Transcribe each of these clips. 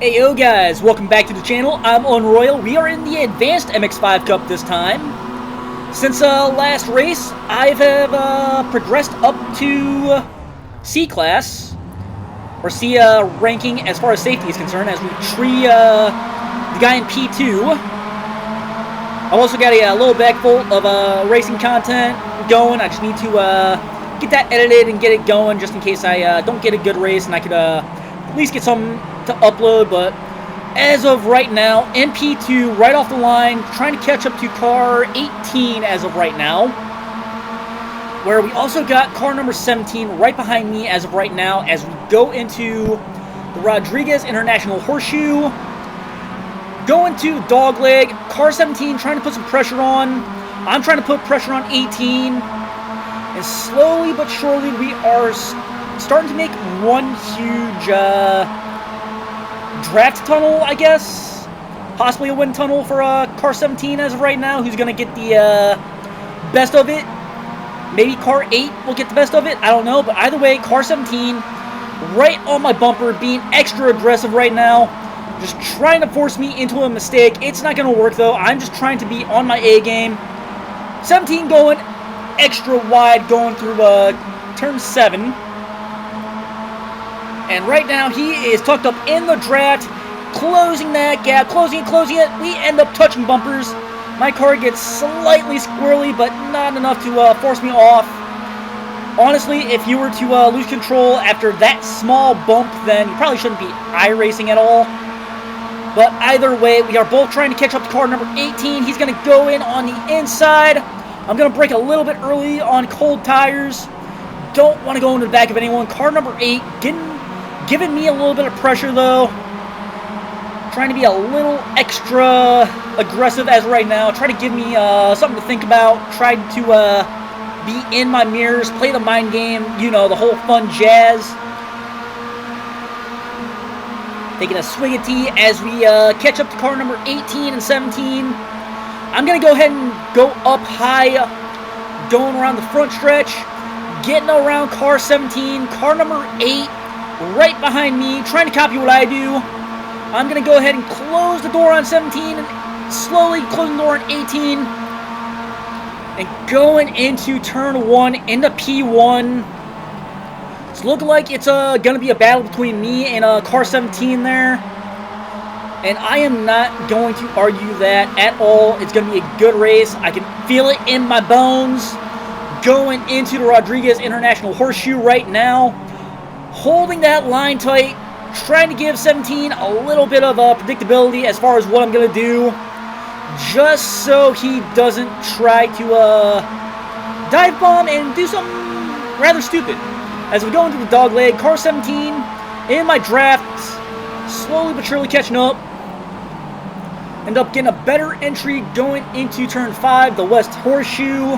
Hey yo guys, welcome back to the channel. I'm on Royal. We are in the Advanced MX-5 Cup this time. Since last race, I have progressed up to C class, or C ranking as far as safety is concerned, as we tree the guy in P2. I've also got a little bag full of racing content going. I just need to get that edited and get it going just in case I don't get a good race and I could at least get some to upload. But as of right now, in P2, right off the line, trying to catch up to car 18 as of right now, where we also got car number 17 right behind me as of right now as we go into the Rodriguez International Horseshoe, going to dogleg. Car 17 trying to put some pressure on. I'm trying to put pressure on 18, and slowly but surely we are starting to make one huge draft tunnel, I guess. Possibly a wind tunnel for car 17 as of right now, who's going to get the best of it. Maybe car 8 will get the best of it. I don't know. But either way, car 17 right on my bumper, being extra aggressive right now. Just trying to force me into a mistake. It's not going to work, though. I'm just trying to be on my A game. 17 going extra wide, going through turn 7. And right now, he is tucked up in the draft, closing that gap, closing it. We end up touching bumpers. My car gets slightly squirrely, but not enough to force me off. Honestly, if you were to lose control after that small bump, then you probably shouldn't be iRacing at all. But either way, we are both trying to catch up to car number 18. He's going to go in on the inside. I'm going to brake a little bit early on cold tires. Don't want to go into the back of anyone. Car number 8 giving me a little bit of pressure, though. Trying to be a little extra aggressive as right now. Try to give me something to think about. Try to be in my mirrors, play the mind game, you know, the whole fun jazz. Taking a swing at tea as we catch up to car number 18 and 17. I'm going to go ahead and go up high, going around the front stretch, getting around car 17, car number 8, right behind me, trying to copy what I do. I'm going to go ahead and close the door on 17 and slowly closing the door on 18. And going into turn 1 into P1. It's looking like it's going to be a battle between me and car 17 there. And I am not going to argue that at all. It's going to be a good race. I can feel it in my bones. Going into the Rodriguez International Horseshoe right now. Holding that line tight. Trying to give 17 a little bit of predictability as far as what I'm going to do. Just so he doesn't try to dive bomb and do something rather stupid. As we go into the dog leg, car 17 in my draft, slowly but surely catching up. End up getting a better entry going into turn 5, the West Horseshoe.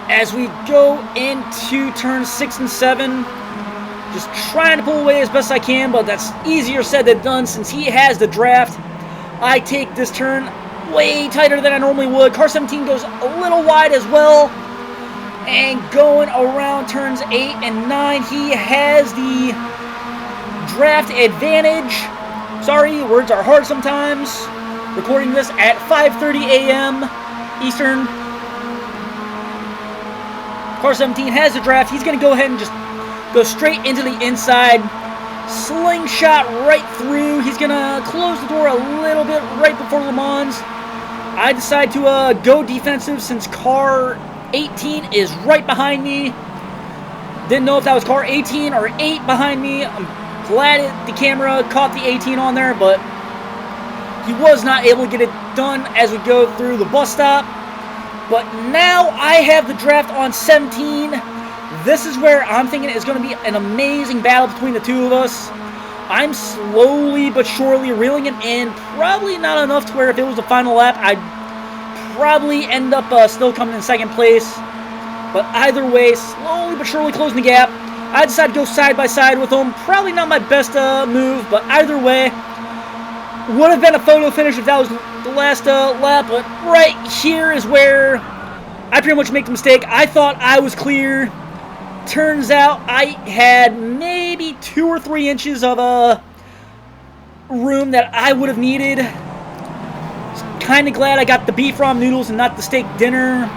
As we go into turn 6 and 7, just trying to pull away as best I can, but that's easier said than done since he has the draft. I take this turn way tighter than I normally would. Car 17 goes a little wide as well. And going around turns 8 and 9, he has the draft advantage. Sorry, words are hard sometimes. Recording this at 5:30 a.m. Eastern. Car 17 has the draft. He's going to go ahead and just go straight into the inside. Slingshot right through. He's going to close the door a little bit right before Le Mans. I decide to go defensive since car 18 is right behind me. Didn't know if that was car 18 or 8 behind me. I'm glad the camera caught the 18 on there, but he was not able to get it done as we go through the bus stop. But now I have the draft on 17. This is where I'm thinking it's going to be an amazing battle between the two of us. I'm slowly but surely reeling him in. Probably not enough to where if it was the final lap, I'd probably end up still coming in second place. But either way, slowly but surely closing the gap. I decided to go side by side with him. Probably not my best move, but either way, would have been a photo finish if that was the last lap. But right here is where I pretty much make the mistake. I thought I was clear. Turns out I had maybe 2 or 3 inches of room that I would have needed. Kind of glad I got the beef ramen noodles and not the steak dinner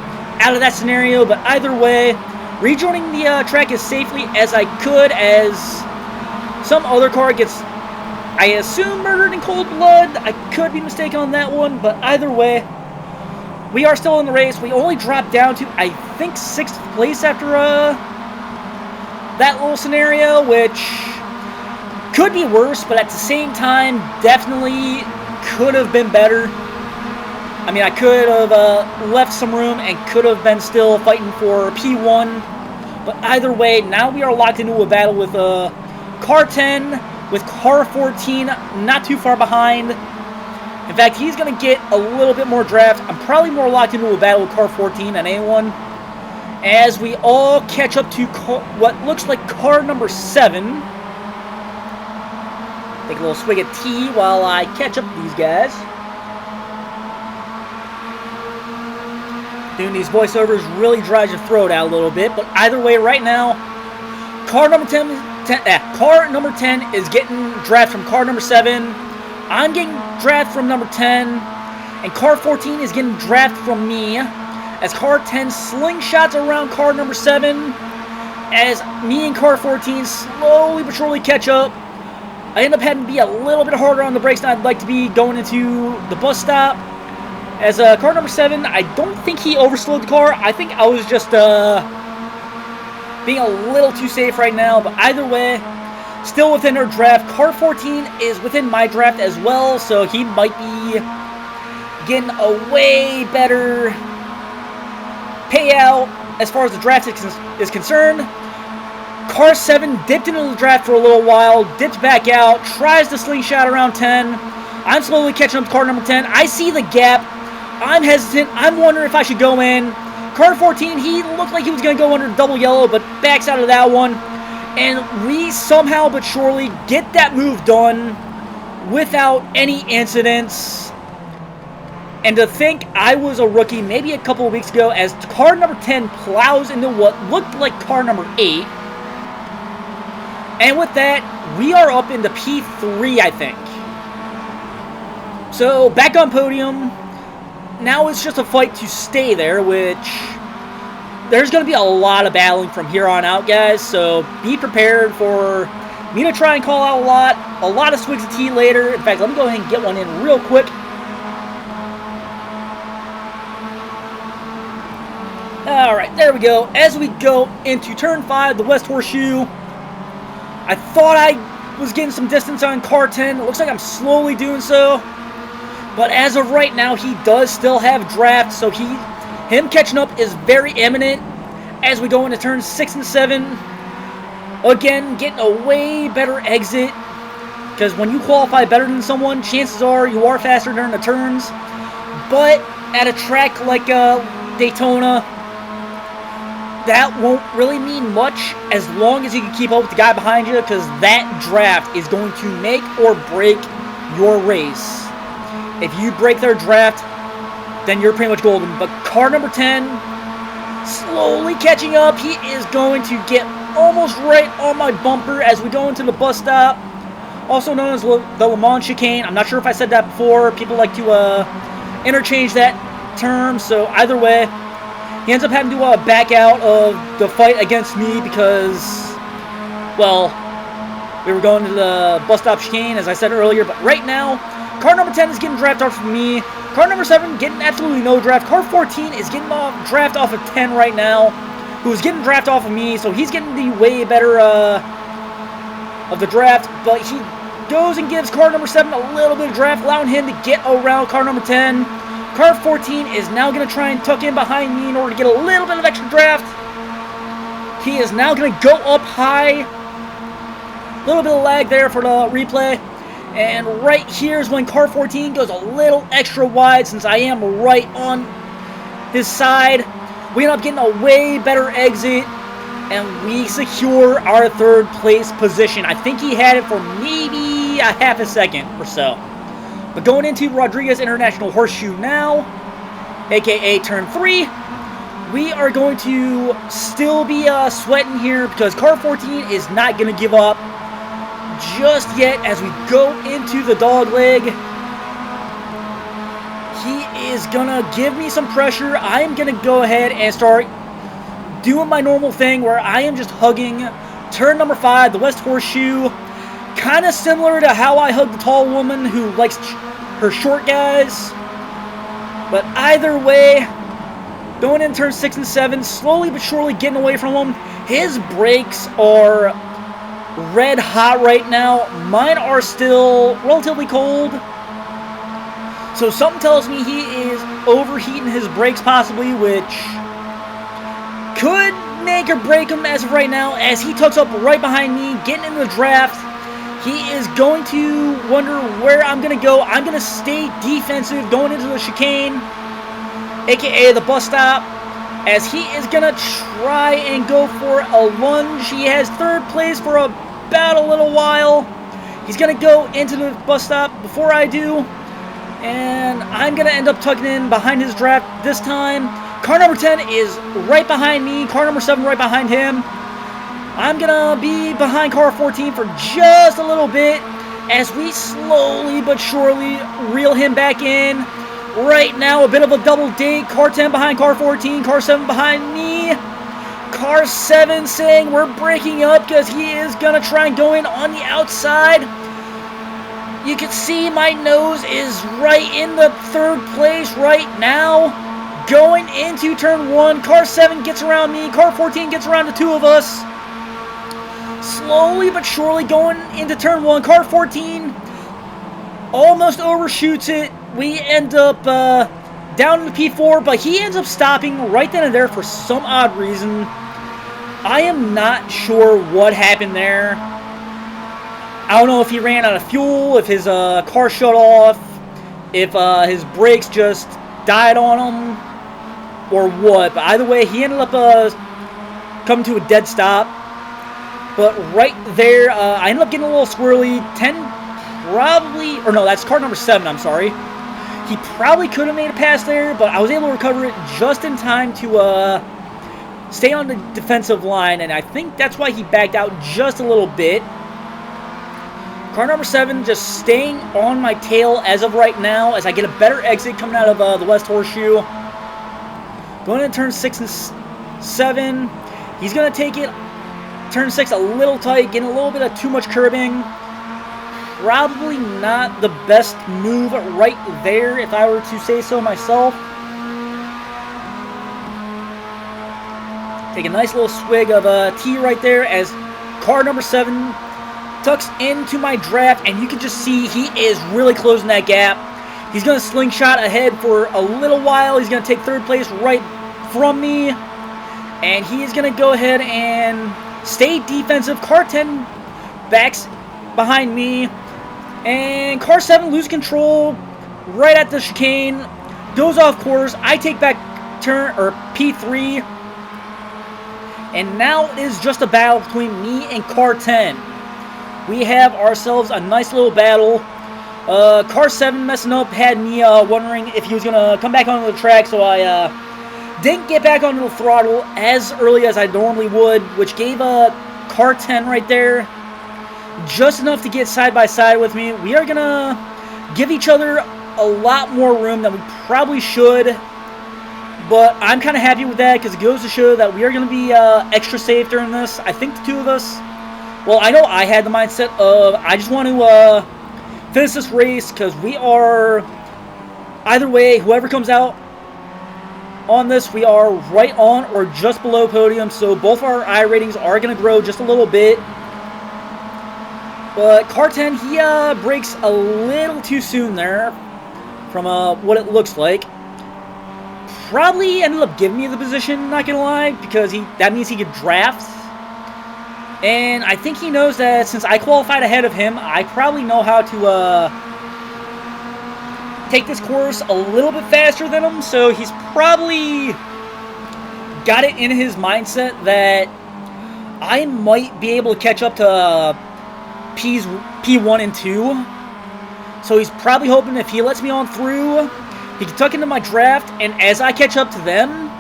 out of that scenario, but either way, rejoining the track as safely as I could, as some other car gets, I assume, murdered in cold blood. I could be mistaken on that one, but either way, we are still in the race. We only dropped down to, I think, 6th place after that little scenario, which could be worse, but at the same time, definitely could have been better. I mean, I could have left some room and could have been still fighting for P1. But either way, now we are locked into a battle with Car 10, with Car 14 not too far behind. In fact, he's going to get a little bit more draft. I'm probably more locked into a battle with Car 14 than anyone, as we all catch up to what looks like car number 7. Take a little swig of tea while I catch up to these guys. Doing these voiceovers really dries your throat out a little bit, but either way, right now, car number 10 is getting draft from car number 7. I'm getting draft from number 10, and car 14 is getting draft from me, as car 10 slingshots around car number 7, as me and car 14 slowly but surely catch up. I end up having to be a little bit harder on the brakes than I'd like to be going into the bus stop. As car number 7, I don't think he overslowed the car. I think I was just being a little too safe right now. But either way, still within our draft. Car 14 is within my draft as well, so he might be getting a way better payout as far as the draft is concerned. Car 7 dipped into the draft for a little while, dipped back out, tries to slingshot around 10. I'm slowly catching up to car number 10. I see the gap. I'm hesitant. I'm wondering if I should go in. Car 14, he looked like he was going to go under double yellow, but backs out of that one. And we somehow but surely get that move done without any incidents. And to think I was a rookie maybe a couple of weeks ago, as car number 10 plows into what looked like car number 8. And with that, we are up into P3, I think. So, back on podium. Now it's just a fight to stay there, which there's going to be a lot of battling from here on out, guys. So, be prepared for me to try and call out a lot of swigs of tea later. In fact, let me go ahead and get one in real quick. Alright, there we go. As we go into turn 5, the West Horseshoe, I thought I was getting some distance on car 10. It looks like I'm slowly doing so. But as of right now, he does still have draft, so him catching up is very imminent as we go into turns 6 and 7. Again, getting a way better exit, because when you qualify better than someone, chances are you are faster during the turns. But at a track like Daytona, that won't really mean much as long as you can keep up with the guy behind you, because that draft is going to make or break your race. If you break their draft, then you're pretty much golden. But car number 10, slowly catching up. He is going to get almost right on my bumper as we go into the bus stop, also known as the Le Mans chicane. I'm not sure if I said that before. People like to interchange that term. So either way, he ends up having to back out of the fight against me because, well, we were going to the bus stop chicane, as I said earlier. But right now, car number 10 is getting draft off of me. Car number 7 getting absolutely no draft. Car 14 is getting draft off of 10 right now, who's getting draft off of me, so he's getting the way better of the draft. But he goes and gives car number 7 a little bit of draft, allowing him to get around car number 10. Car 14 is now going to try and tuck in behind me in order to get a little bit of extra draft. He is now going to go up high. A little bit of lag there for the replay. And right here is when car 14 goes a little extra wide, since I am right on his side. We end up getting a way better exit, and we secure our 3rd place position. I think he had it for maybe a half a second or so. But going into Rodriguez International Horseshoe now, aka turn 3, we are going to still be sweating here because car 14 is not going to give up. just yet as we go into the dog leg. He is gonna give me some pressure. I am gonna go ahead and start doing my normal thing where I am just hugging turn number 5, the West Horseshoe. Kind of similar to how I hug the tall woman who likes her short guys. But either way, going in turn 6 and 7, slowly but surely getting away from him. His brakes are red hot right now. Mine are still relatively cold. So something tells me he is overheating his brakes possibly, which could make or break him as of right now, as he tucks up right behind me, getting into the draft. He is going to wonder where I'm going to go. I'm going to stay defensive going into the chicane, aka the bus stop, as he is going to try and go for a lunge. He has 3rd place for about a little while. He's going to go into the bus stop before I do, and I'm going to end up tucking in behind his draft this time. Car number 10 is right behind me. Car number 7 right behind him. I'm going to be behind car 14 for just a little bit as we slowly but surely reel him back in. Right now, a bit of a double date. Car 10 behind car 14. Car 7 behind me. Car 7 saying we're breaking up because he is going to try and go in on the outside. You can see my nose is right in the 3rd place right now. Going into turn 1, car 7 gets around me. Car 14 gets around the 2 of us. Slowly but surely going into turn 1. Car 14 almost overshoots it. We end up down in the P4, but he ends up stopping right then and there for some odd reason. I am not sure what happened there. I don't know if he ran out of fuel, if his car shut off, if his brakes just died on him, or what. But either way, he ended up coming to a dead stop. But right there, I ended up getting a little squirrely. 10 probably, or no, that's car number 7, I'm sorry. He probably could have made a pass there, but I was able to recover it just in time to stay on the defensive line, and I think that's why he backed out just a little bit. Car number 7 just staying on my tail as of right now as I get a better exit coming out of the West Horseshoe. Going into turn 6 and 7, he's going to take it. Turn 6 a little tight, getting a little bit of too much curbing. Probably not the best move right there, if I were to say so myself. Take a nice little swig of tea right there as car number 7 tucks into my draft, and you can just see he is really closing that gap. He's going to slingshot ahead for a little while. He's going to take 3rd place right from me, and he is going to go ahead and stay defensive. Car 10 backs behind me, and car 7 loses control right at the chicane, goes off course. I take back turn or P3, and now it is just a battle between me and car 10. We have ourselves a nice little battle. Car 7 messing up had me wondering if he was going to come back onto the track, so I didn't get back onto the throttle as early as I normally would, which gave car 10 right there just enough to get side by side with me. We are going to give each other a lot more room than we probably should, but I'm kind of happy with that because it goes to show that we are going to be extra safe during this. I think the 2 of us, well, I know I had the mindset of I just want to finish this race because we are, either way, whoever comes out on this, we are right on or just below podium, so both our I ratings are going to grow just a little bit. But car 10, he brakes a little too soon there from what it looks like. Probably ended up giving me the position, not going to lie, because that means he could draft. And I think he knows that since I qualified ahead of him, I probably know how to take this course a little bit faster than him. So he's probably got it in his mindset that I might be able to catch up to P1 and 2. So he's probably hoping if he lets me on through, he can tuck into my draft, and as I catch up to them,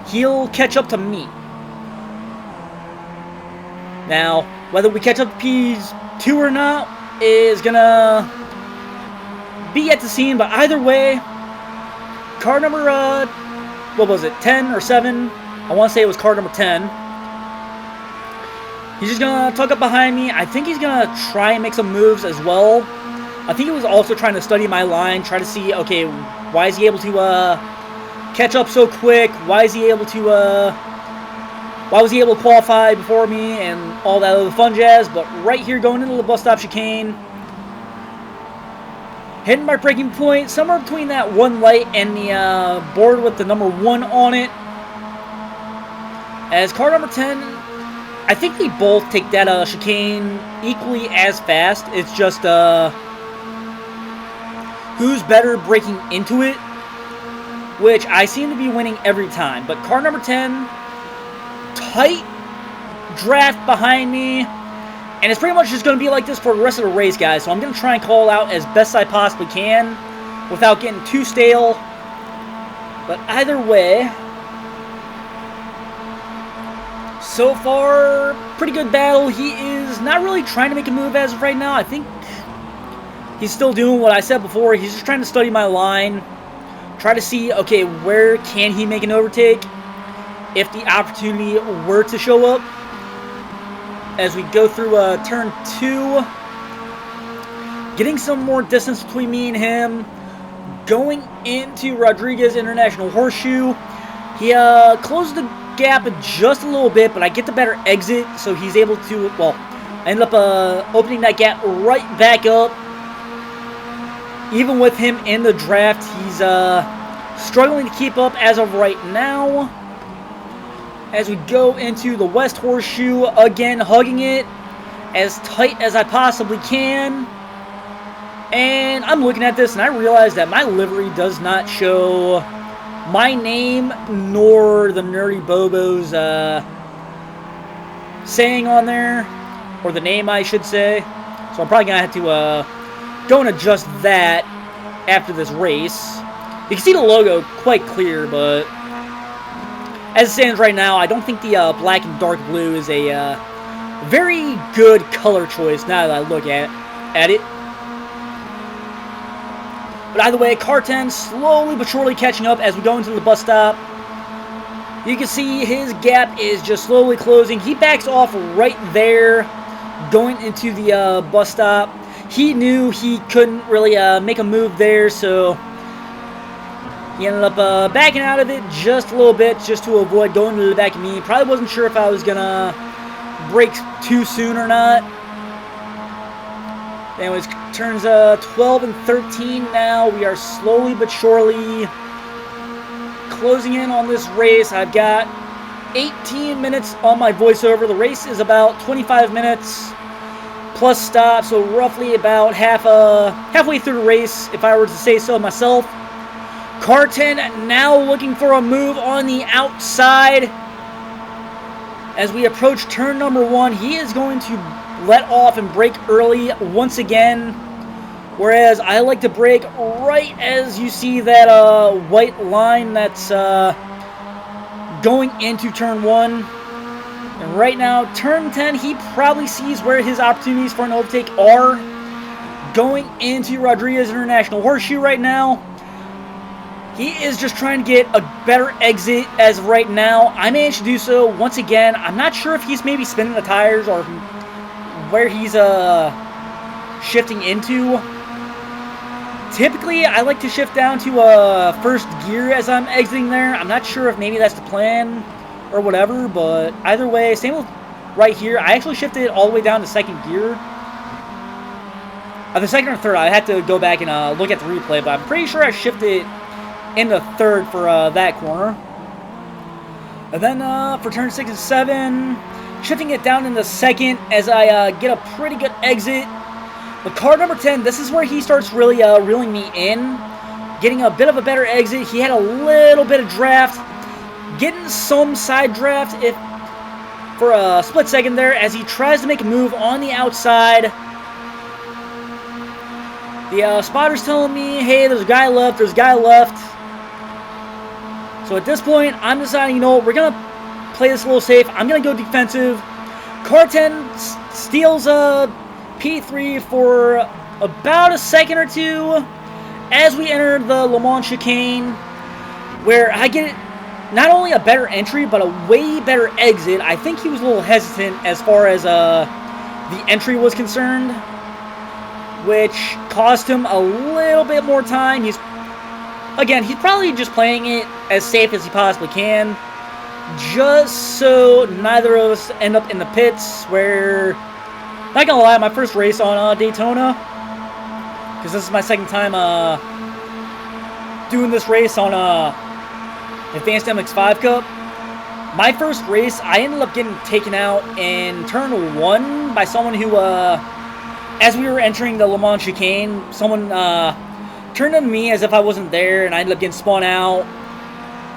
he'll catch up to me. Now, Whether we catch up to P2 or not is gonna be yet to see. But either way, car number, what was it, 10 or 7? I want to say it was car number 10. He's just gonna tuck up behind me. I think he's gonna try and make some moves as well. I think he was also trying to study my line, try to see, okay, why is he able to catch up so quick? Why is he able to why was he able to qualify before me and all that other fun jazz? But right here, going into the bus stop chicane, hitting my braking point somewhere between that one light and the board with the number 1 on it. As car number 10, I think they both take that chicane equally as fast. It's just who's better braking into it, which I seem to be winning every time. But car number 10, tight draft behind me, and it's pretty much just going to be like this for the rest of the race, guys. So I'm going to try and call out as best I possibly can without getting too stale. But either way, so far, pretty good battle. He is not really trying to make a move as of right now. I think he's still doing what I said before. He's just trying to study my line, try to see, okay, where can he make an overtake if the opportunity were to show up. As we go through turn 2, getting some more distance between me and him, going into Rodriguez International Horseshoe. He closed the gap just a little bit, but I get the better exit, so he's able to, well, I end up opening that gap right back up. Even with him in the draft, he's struggling to keep up as of right now. As we go into the West Horseshoe, again hugging it as tight as I possibly can. And I'm looking at this and I realize that my livery does not show my name nor the Nerdy Bobo's saying on there, or the name I should say. So I'm probably going to have to go and adjust that after this race. You can see the logo quite clear, but as it stands right now, I don't think the black and dark blue is a very good color choice now that I look at it. But either way, car 10 slowly but surely catching up as we go into the bus stop. You can see his gap is just slowly closing. He backs off right there going into the bus stop. He knew he couldn't really make a move there, so he ended up backing out of it just a little bit just to avoid going to the back of me. Probably wasn't sure if I was going to brake too soon or not. Anyways, turns 12 and 13 now. We are slowly but surely closing in on this race. I've got 18 minutes on my voiceover. The race is about 25 minutes plus stop, so roughly about halfway through the race, if I were to say so myself. Car 10 now looking for a move on the outside. As we approach turn number 1, he is going to let off and brake early once again. Whereas I like to brake right as you see that white line that's going into turn 1. And right now, turn 10, he probably sees where his opportunities for an overtake are. Going into Rodriguez International Horseshoe right now. He is just trying to get a better exit as of right now. I managed to do so once again. I'm not sure if he's maybe spinning the tires or where he's shifting into. Typically, I like to shift down to first gear as I'm exiting there. I'm not sure if maybe that's the plan or whatever, but either way, same with right here. I actually shifted it all the way down to second gear. The second or third, I had to go back and look at the replay, but I'm pretty sure I shifted in the third for that corner. And then for turn 6 and 7, shifting it down in the second as I get a pretty good exit. But car number 10, this is where he starts really reeling me in. Getting a bit of a better exit. He had a little bit of draft. Getting some side draft for a split second there as he tries to make a move on the outside. The spotter's telling me, hey, there's a guy left, there's a guy left. So at this point, I'm deciding, you know what, we're going to play this a little safe. I'm going to go defensive. Car 10 steals P3 for about a second or two as we enter the Le Mans chicane, where I get not only a better entry, but a way better exit. I think he was a little hesitant as far as the entry was concerned, which cost him a little bit more time. He's probably just playing it as safe as he possibly can, just so neither of us end up in the pits, where, not gonna lie, my first race on Daytona, because this is my second time doing this race on Advanced MX-5 Cup. My first race, I ended up getting taken out in turn 1 by someone who, as we were entering the Le Mans chicane, someone turned on me as if I wasn't there, and I ended up getting spun out.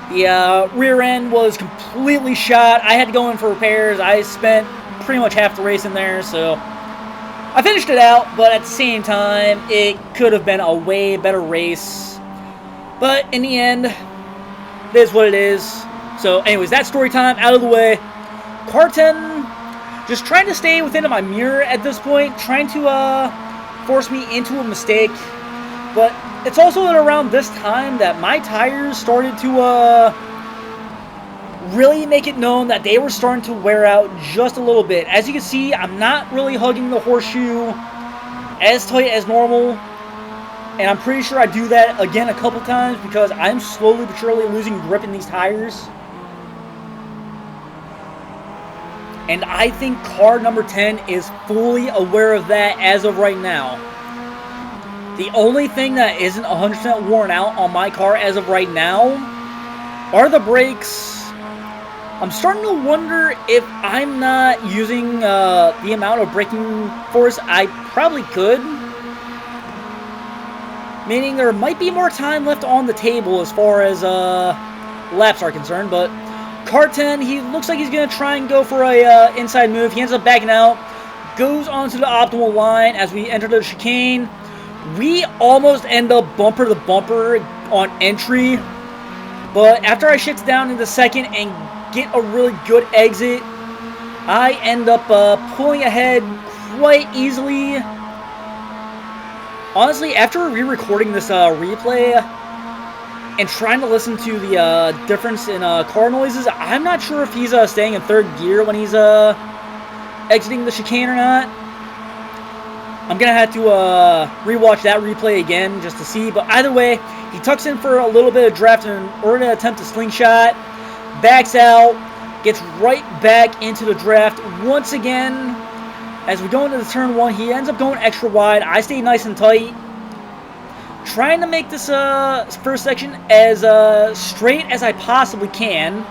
The rear end was completely shot. I had to go in for repairs. I spent pretty much half the race in there, so I finished it out, but at the same time, it could have been a way better race. But in the end, it is what it is. So anyways, that story time out of the way. Car 10, just trying to stay within my mirror at this point, trying to force me into a mistake. But it's also at around this time that my tires started to really make it known that they were starting to wear out just a little bit. As you can see, I'm not really hugging the horseshoe as tight as normal. And I'm pretty sure I do that again a couple times because I'm slowly but surely losing grip in these tires. And I think car number 10 is fully aware of that as of right now. The only thing that isn't 100% worn out on my car as of right now are the brakes. I'm starting to wonder if I'm not using the amount of braking force I probably could. Meaning there might be more time left on the table as far as laps are concerned. But car 10, he looks like he's going to try and go for a inside move. He ends up backing out. Goes onto the optimal line as we enter the chicane. We almost end up bumper to bumper on entry, but after I shift down into second and get a really good exit, I end up pulling ahead quite easily. Honestly, after re-recording this replay and trying to listen to the difference in car noises, I'm not sure if he's staying in third gear when he's exiting the chicane or not. I'm going to have to rewatch that replay again just to see. But either way, he tucks in for a little bit of draft in order to attempt a slingshot. Backs out. Gets right back into the draft once again. As we go into the turn 1, he ends up going extra wide. I stay nice and tight. Trying to make this first section as straight as I possibly can.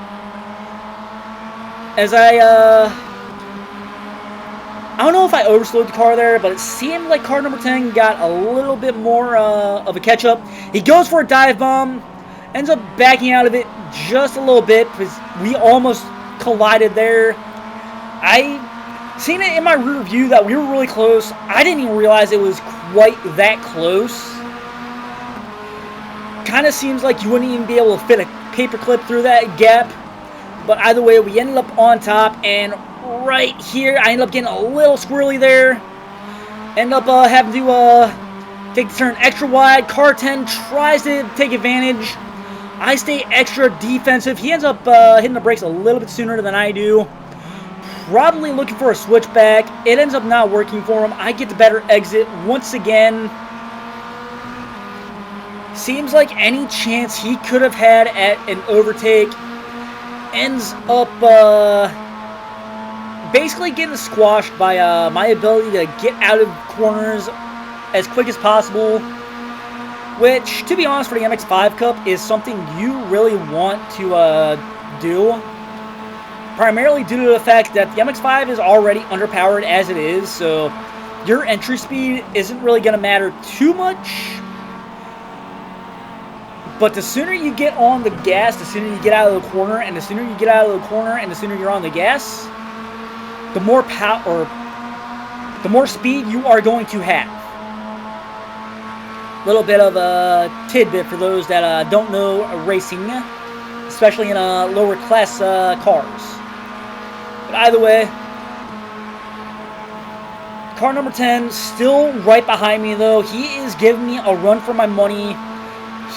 As I don't know if I overslowed the car there, but it seemed like car number 10 got a little bit more of a catch-up. He goes for a dive bomb, ends up backing out of it just a little bit because we almost collided there. I seen it in my rear view that we were really close. I didn't even realize it was quite that close. Kind of seems like you wouldn't even be able to fit a paperclip through that gap. But either way, we ended up on top, and right here, I ended up getting a little squirrely there. End up having to take the turn extra wide. Car 10 tries to take advantage. I stay extra defensive. He ends up hitting the brakes a little bit sooner than I do. Probably looking for a switchback. It ends up not working for him. I get the better exit once again. Seems like any chance he could have had at an overtake ends up basically getting squashed by my ability to get out of corners as quick as possible, which, to be honest, for the MX-5 Cup is something you really want to do, primarily due to the fact that the MX-5 is already underpowered as it is, so your entry speed isn't really going to matter too much. But the sooner you get on the gas, the sooner you get out of the corner, and the sooner you get out of the corner, and the sooner you're on the gas, the more power, the more speed you are going to have. Little bit of a tidbit for those that don't know racing, especially in lower class cars. But either way, car number 10 still right behind me, though. He is giving me a run for my money.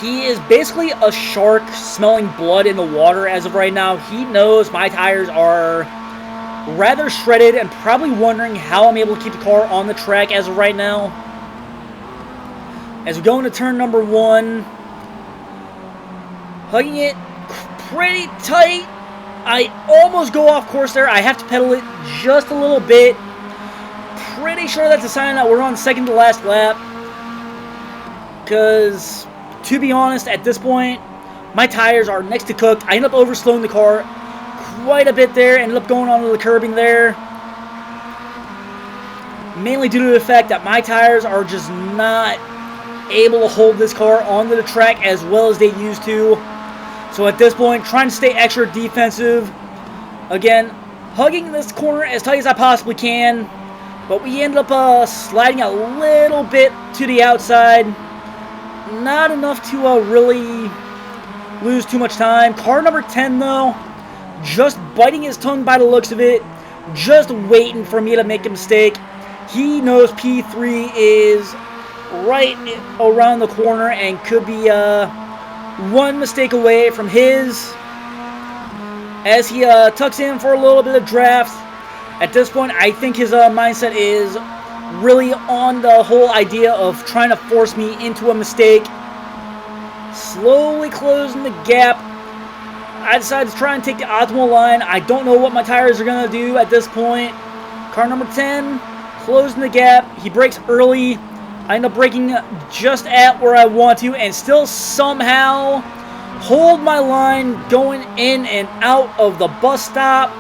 He is basically a shark smelling blood in the water as of right now. He knows my tires are rather shredded and probably wondering how I'm able to keep the car on the track as of right now. As we go into turn number 1, hugging it pretty tight. I almost go off course there. I have to pedal it just a little bit. Pretty sure that's a sign that we're on the second to last lap. Because, to be honest, at this point, my tires are next to cooked. I end up overslowing the car quite a bit there. Ended up going onto the curbing there. Mainly due to the fact that my tires are just not able to hold this car onto the track as well as they used to. So at this point, trying to stay extra defensive. Again, hugging this corner as tight as I possibly can. But we end up sliding a little bit to the outside. Not enough to really lose too much time. Car number 10, though, just biting his tongue by the looks of it. Just waiting for me to make a mistake. He knows P3 is right around the corner and could be one mistake away from his, as he tucks in for a little bit of draft. At this point, I think his mindset is really on the whole idea of trying to force me into a mistake. Slowly closing the gap. I decided to try and take the optimal line. I don't know what my tires are going to do at this point. Car number 10, closing the gap. He brakes early. I end up braking just at where I want to and still somehow hold my line going in and out of the bus stop.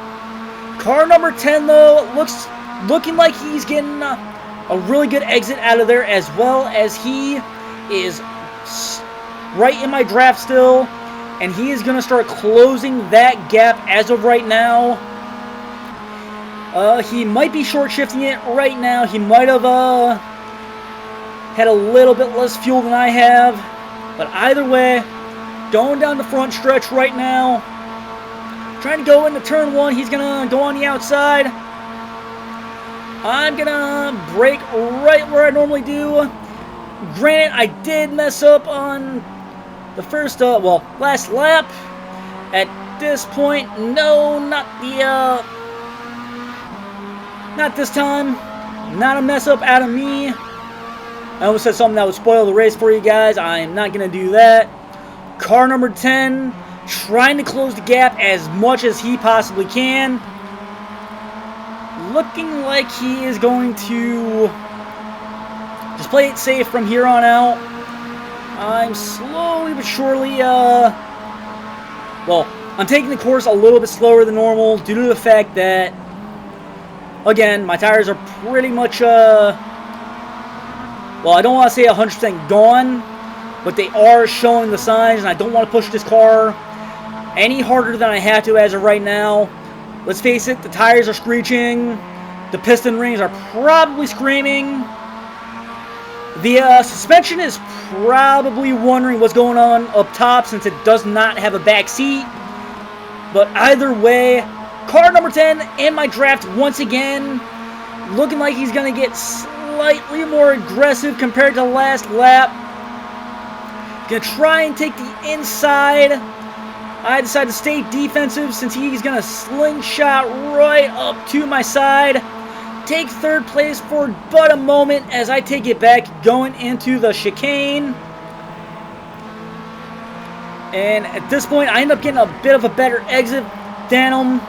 Car number 10, though, looking like he's getting a really good exit out of there, as well as he is right in my draft still, and he is going to start closing that gap as of right now. He might be short shifting it right now. He might have had a little bit less fuel than I have. But either way, going down the front stretch right now. Trying to go into turn 1. He's going to go on the outside. I'm going to brake right where I normally do. Granted, I did mess up on the first, last lap. At this point, no, not this time. Not a mess up out of me. I almost said something that would spoil the race for you guys. I am not going to do that. Car number 10, trying to close the gap as much as he possibly can. Looking like he is going to just play it safe from here on out. I'm slowly but surely, I'm taking the course a little bit slower than normal due to the fact that, again, my tires are pretty much, I don't want to say 100% gone, but they are showing the signs, and I don't want to push this car any harder than I have to as of right now. Let's face it, the tires are screeching. The piston rings are probably screaming. The suspension is probably wondering what's going on up top since it does not have a back seat. But either way, car number 10 in my draft once again. Looking like he's going to get slightly more aggressive compared to last lap. Gonna try and take the inside. I decided to stay defensive since he's gonna slingshot right up to my side. Take third place for but a moment as I take it back going into the chicane. And at this point, I end up getting a bit of a better exit than him,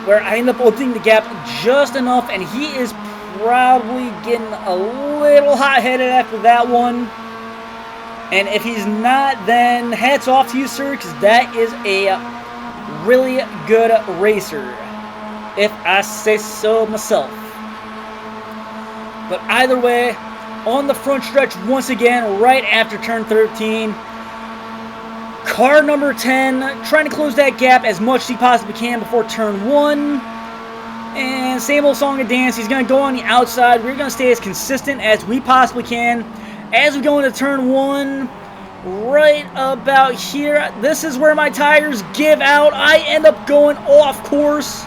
where I end up opening the gap just enough, and he is probably getting a little hot-headed after that one. And if he's not, then hats off to you, sir, because that is a really good racer, if I say so myself. But either way, on the front stretch once again, right after turn 13, car number 10 trying to close that gap as much as he possibly can before turn 1. And same old song and dance. He's going to go on the outside. We're going to stay as consistent as we possibly can as we go into turn 1. Right about here. This is where my tires give out. I end up going off course.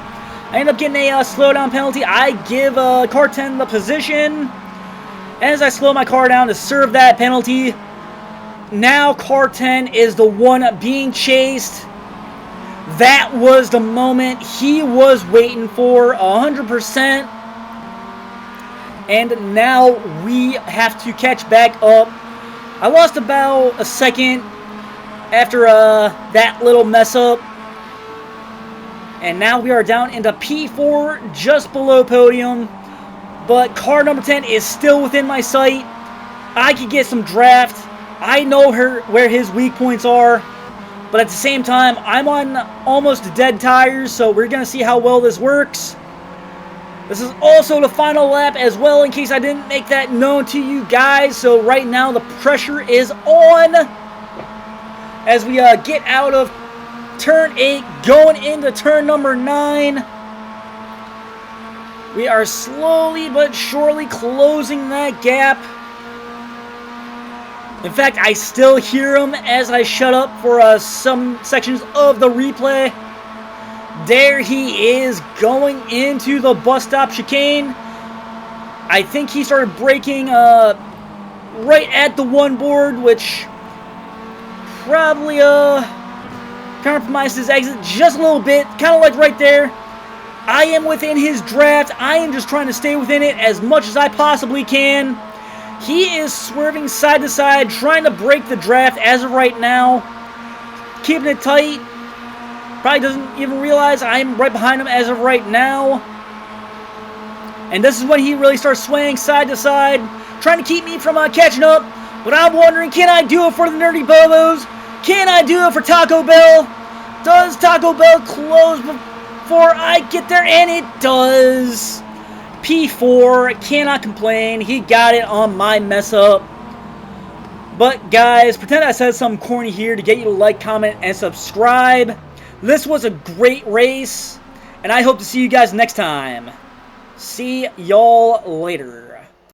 I end up getting a slowdown penalty. I give car 10 the position. As I slow my car down to serve that penalty, now car 10 is the one being chased. That was the moment he was waiting for 100%. And now we have to catch back up. I lost about a second after that little mess up. And now we are down into P4, just below podium. But car number 10 is still within my sight. I could get some draft. I know where his weak points are. But at the same time, I'm on almost dead tires, so we're going to see how well this works. This is also the final lap as well, in case I didn't make that known to you guys. So right now, the pressure is on as we get out of turn 8, going into turn number 9. We are slowly but surely closing that gap. In fact, I still hear him as I shut up for some sections of the replay. There he is going into the bus stop chicane. I think he started braking right at the one board, which probably compromised his exit just a little bit. Kind of like right there. I am within his draft. I am just trying to stay within it as much as I possibly can. He is swerving side to side, trying to break the draft as of right now. Keeping it tight. Probably doesn't even realize I'm right behind him as of right now. And this is when he really starts swaying side to side, trying to keep me from catching up. But I'm wondering, can I do it for the Nerdy Bobos? Can I do it for Taco Bell? Does Taco Bell close before I get there? And it does. P4, cannot complain. He got it on my mess up. But guys, pretend I said something corny here to get you to like, comment, and subscribe. This was a great race, and I hope to see you guys next time. See y'all later.